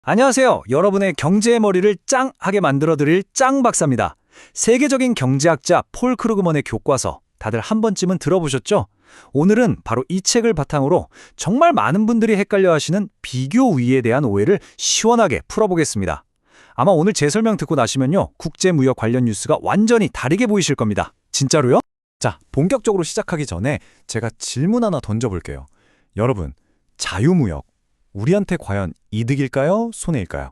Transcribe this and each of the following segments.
안녕하세요. 여러분의 경제의 머리를 짱하게 만들어드릴 짱 박사입니다. 세계적인 경제학자 폴 크루그먼의 교과서 다들 한 번쯤은 들어보셨죠? 오늘은 바로 이 책을 바탕으로 정말 많은 분들이 헷갈려 하시는 비교 우위에 대한 오해를 시원하게 풀어보겠습니다. 아마 오늘 제 설명 듣고 나시면요, 국제무역 관련 뉴스가 완전히 다르게 보이실 겁니다. 진짜로요? 자, 본격적으로 시작하기 전에 제가 질문 하나 던져볼게요. 여러분, 자유무역, 우리한테 과연 이득일까요? 손해일까요?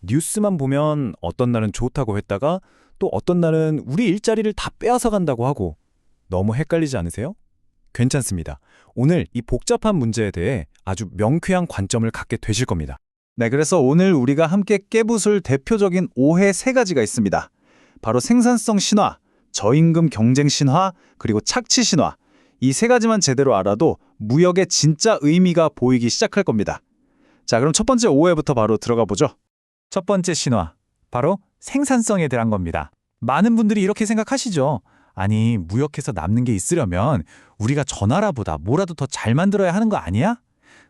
뉴스만 보면 어떤 날은 좋다고 했다가 또 어떤 날은 우리 일자리를 다 빼앗아 간다고 하고 너무 헷갈리지 않으세요? 괜찮습니다. 오늘 이 복잡한 문제에 대해 아주 명쾌한 관점을 갖게 되실 겁니다. 네, 그래서 오늘 우리가 함께 깨부술 대표적인 오해 세 가지가 있습니다. 바로 생산성 신화, 저임금 경쟁 신화, 그리고 착취 신화. 이 세 가지만 제대로 알아도 무역의 진짜 의미가 보이기 시작할 겁니다. 자, 그럼 첫 번째 오해부터 바로 들어가 보죠. 첫 번째 신화, 바로 생산성에 대한 겁니다. 많은 분들이 이렇게 생각하시죠. 아니, 무역해서 남는 게 있으려면 우리가 저 나라보다 뭐라도 더 잘 만들어야 하는 거 아니야?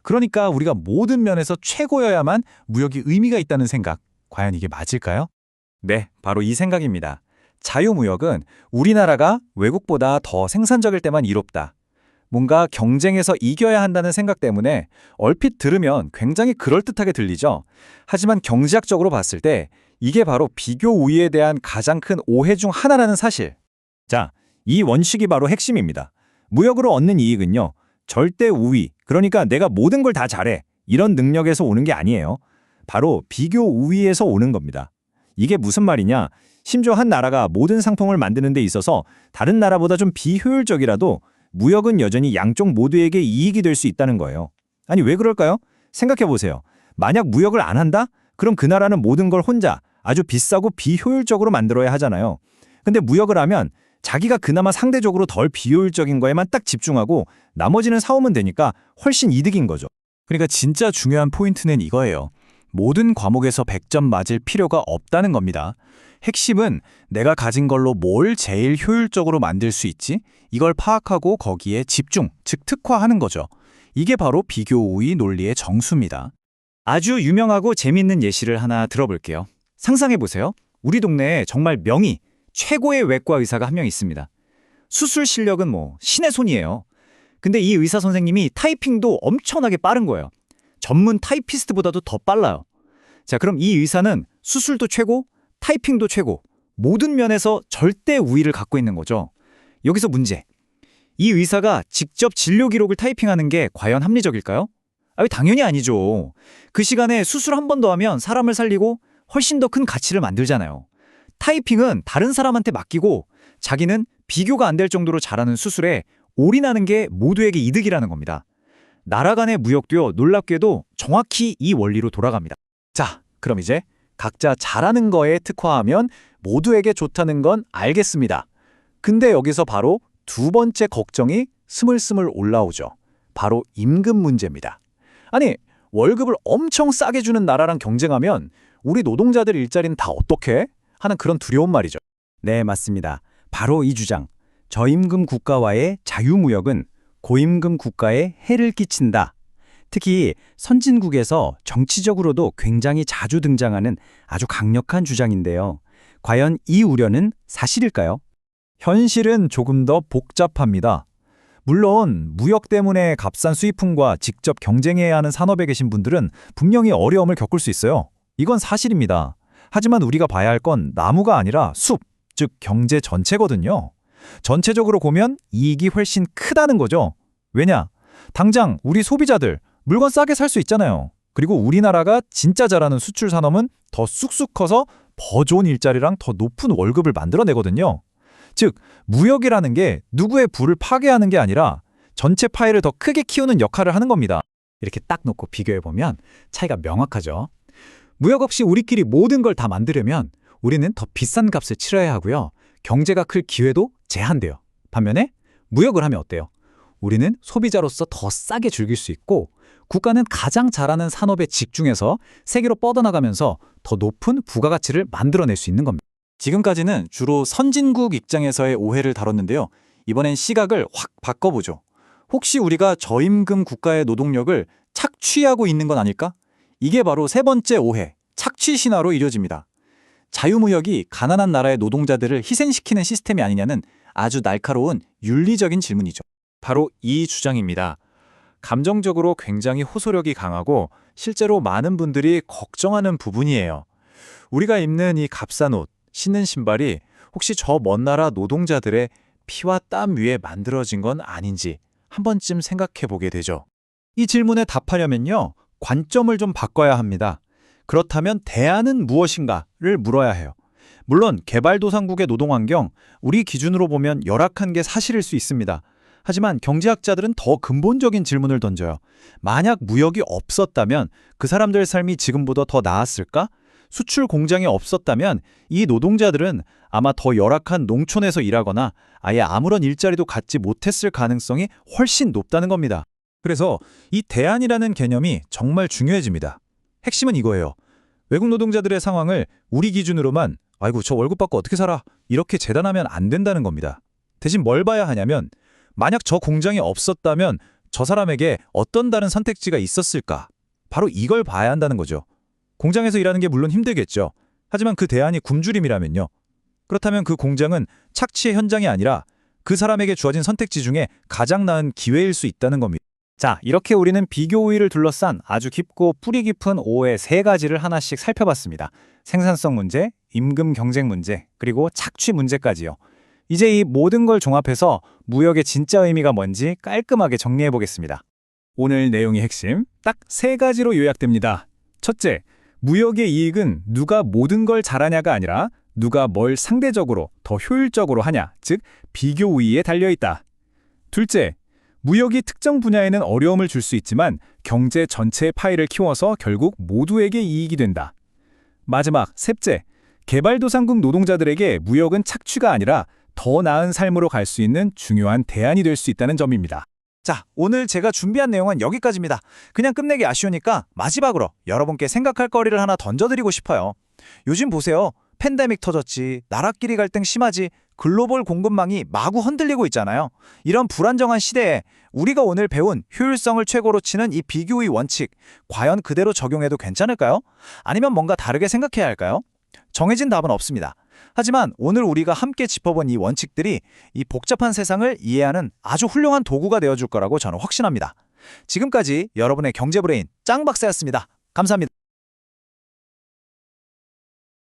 그러니까 우리가 모든 면에서 최고여야만 무역이 의미가 있다는 생각, 과연 이게 맞을까요? 네, 바로 이 생각입니다. 자유무역은 우리나라가 외국보다 더 생산적일 때만 이롭다. 뭔가 경쟁에서 이겨야 한다는 생각 때문에 얼핏 들으면 굉장히 그럴듯하게 들리죠. 하지만 경제학적으로 봤을 때 이게 바로 비교 우위에 대한 가장 큰 오해 중 하나라는 사실. 자, 이 원칙이 바로 핵심입니다. 무역으로 얻는 이익은요, 절대 우위, 그러니까 내가 모든 걸 다 잘해, 이런 능력에서 오는 게 아니에요. 바로 비교 우위에서 오는 겁니다. 이게 무슨 말이냐? 심지어 한 나라가 모든 상품을 만드는 데 있어서 다른 나라보다 좀 비효율적이라도 무역은 여전히 양쪽 모두에게 이익이 될 수 있다는 거예요. 아니, 왜 그럴까요? 생각해 보세요. 만약 무역을 안 한다? 그럼 그 나라는 모든 걸 혼자 아주 비싸고 비효율적으로 만들어야 하잖아요. 근데 무역을 하면 자기가 그나마 상대적으로 덜 비효율적인 거에만 딱 집중하고 나머지는 사오면 되니까 훨씬 이득인 거죠. 그러니까 진짜 중요한 포인트는 이거예요. 모든 과목에서 100점 맞을 필요가 없다는 겁니다. 핵심은 내가 가진 걸로 뭘 제일 효율적으로 만들 수 있지? 이걸 파악하고 거기에 집중, 즉 특화하는 거죠. 이게 바로 비교 우위 논리의 정수입니다. 아주 유명하고 재밌는 예시를 하나 들어볼게요. 상상해보세요. 우리 동네에 정말 명의, 최고의 외과 의사가 한 명 있습니다. 수술 실력은 신의 손이에요. 근데 이 의사 선생님이 타이핑도 엄청나게 빠른 거예요. 전문 타이피스트보다도 더 빨라요. 자, 그럼 이 의사는 수술도 최고, 타이핑도 최고, 모든 면에서 절대 우위를 갖고 있는 거죠. 여기서 문제. 이 의사가 직접 진료 기록을 타이핑하는 게 과연 합리적일까요? 당연히 아니죠. 그 시간에 수술 한 번 더 하면 사람을 살리고 훨씬 더 큰 가치를 만들잖아요. 타이핑은 다른 사람한테 맡기고 자기는 비교가 안 될 정도로 잘하는 수술에 올인하는 게 모두에게 이득이라는 겁니다. 나라 간의 무역도요, 놀랍게도 정확히 이 원리로 돌아갑니다. 자, 그럼 이제 각자 잘하는 거에 특화하면 모두에게 좋다는 건 알겠습니다. 근데 여기서 바로 두 번째 걱정이 스물스물 올라오죠. 바로 임금 문제입니다. 아니, 월급을 엄청 싸게 주는 나라랑 경쟁하면 우리 노동자들 일자리는 다 어떻게? 하는 그런 두려운 말이죠. 네, 맞습니다. 바로 이 주장. 저임금 국가와의 자유무역은 고임금 국가에 해를 끼친다. 특히 선진국에서 정치적으로도 굉장히 자주 등장하는 아주 강력한 주장인데요. 과연 이 우려는 사실일까요? 현실은 조금 더 복잡합니다. 물론 무역 때문에 값싼 수입품과 직접 경쟁해야 하는 산업에 계신 분들은 분명히 어려움을 겪을 수 있어요. 이건 사실입니다. 하지만 우리가 봐야 할 건 나무가 아니라 숲, 즉 경제 전체거든요. 전체적으로 보면 이익이 훨씬 크다는 거죠. 왜냐? 당장 우리 소비자들 물건 싸게 살 수 있잖아요. 그리고 우리나라가 진짜 잘하는 수출 산업은 더 쑥쑥 커서 더 좋은 일자리랑 더 높은 월급을 만들어내거든요. 즉, 무역이라는 게 누구의 부를 파괴하는 게 아니라 전체 파이를 더 크게 키우는 역할을 하는 겁니다. 이렇게 딱 놓고 비교해보면 차이가 명확하죠. 무역 없이 우리끼리 모든 걸 다 만들려면 우리는 더 비싼 값을 치러야 하고요. 경제가 클 기회도 제한돼요. 반면에 무역을 하면 어때요? 우리는 소비자로서 더 싸게 즐길 수 있고 국가는 가장 잘하는 산업에 집중해서 세계로 뻗어나가면서 더 높은 부가가치를 만들어낼 수 있는 겁니다. 지금까지는 주로 선진국 입장에서의 오해를 다뤘는데요. 이번엔 시각을 확 바꿔보죠. 혹시 우리가 저임금 국가의 노동력을 착취하고 있는 건 아닐까? 이게 바로 세 번째 오해, 착취 신화로 이뤄집니다. 자유무역이 가난한 나라의 노동자들을 희생시키는 시스템이 아니냐는 아주 날카로운 윤리적인 질문이죠. 바로 이 주장입니다. 감정적으로 굉장히 호소력이 강하고 실제로 많은 분들이 걱정하는 부분이에요. 우리가 입는 이 값싼 옷, 신는 신발이 혹시 저 먼 나라 노동자들의 피와 땀 위에 만들어진 건 아닌지 한 번쯤 생각해 보게 되죠. 이 질문에 답하려면요, 관점을 좀 바꿔야 합니다. 그렇다면 대안은 무엇인가를 물어야 해요. 물론 개발도상국의 노동환경, 우리 기준으로 보면 열악한 게 사실일 수 있습니다. 하지만 경제학자들은 더 근본적인 질문을 던져요. 만약 무역이 없었다면 그 사람들의 삶이 지금보다 더 나았을까? 수출 공장이 없었다면 이 노동자들은 아마 더 열악한 농촌에서 일하거나 아예 아무런 일자리도 갖지 못했을 가능성이 훨씬 높다는 겁니다. 그래서 이 대안이라는 개념이 정말 중요해집니다. 핵심은 이거예요. 외국 노동자들의 상황을 우리 기준으로만 아이고 저 월급 받고 어떻게 살아 이렇게 재단하면 안 된다는 겁니다. 대신 뭘 봐야 하냐면 만약 저 공장이 없었다면 저 사람에게 어떤 다른 선택지가 있었을까? 바로 이걸 봐야 한다는 거죠. 공장에서 일하는 게 물론 힘들겠죠. 하지만 그 대안이 굶주림이라면요. 그렇다면 그 공장은 착취의 현장이 아니라 그 사람에게 주어진 선택지 중에 가장 나은 기회일 수 있다는 겁니다. 자, 이렇게 우리는 비교 우위를 둘러싼 아주 깊고 뿌리 깊은 오해 세 가지를 하나씩 살펴봤습니다. 생산성 문제, 임금 경쟁 문제, 그리고 착취 문제까지요. 이제 이 모든 걸 종합해서 무역의 진짜 의미가 뭔지 깔끔하게 정리해 보겠습니다. 오늘 내용의 핵심 딱 세 가지로 요약됩니다. 첫째, 무역의 이익은 누가 모든 걸 잘하냐가 아니라 누가 뭘 상대적으로 더 효율적으로 하냐, 즉 비교 우위에 달려있다. 둘째, 무역이 특정 분야에는 어려움을 줄 수 있지만 경제 전체의 파이를 키워서 결국 모두에게 이익이 된다. 마지막, 셋째, 개발도상국 노동자들에게 무역은 착취가 아니라 더 나은 삶으로 갈 수 있는 중요한 대안이 될 수 있다는 점입니다. 자, 오늘 제가 준비한 내용은 여기까지입니다. 그냥 끝내기 아쉬우니까 마지막으로 여러분께 생각할 거리를 하나 던져드리고 싶어요. 요즘 보세요. 팬데믹 터졌지, 나라끼리 갈등 심하지, 글로벌 공급망이 마구 흔들리고 있잖아요. 이런 불안정한 시대에 우리가 오늘 배운 효율성을 최고로 치는 이 비교의 원칙, 과연 그대로 적용해도 괜찮을까요? 아니면 뭔가 다르게 생각해야 할까요? 정해진 답은 없습니다. 하지만 오늘 우리가 함께 짚어본 이 원칙들이 이 복잡한 세상을 이해하는 아주 훌륭한 도구가 되어줄 거라고 저는 확신합니다. 지금까지 여러분의 경제브레인 짱박사였습니다. 감사합니다.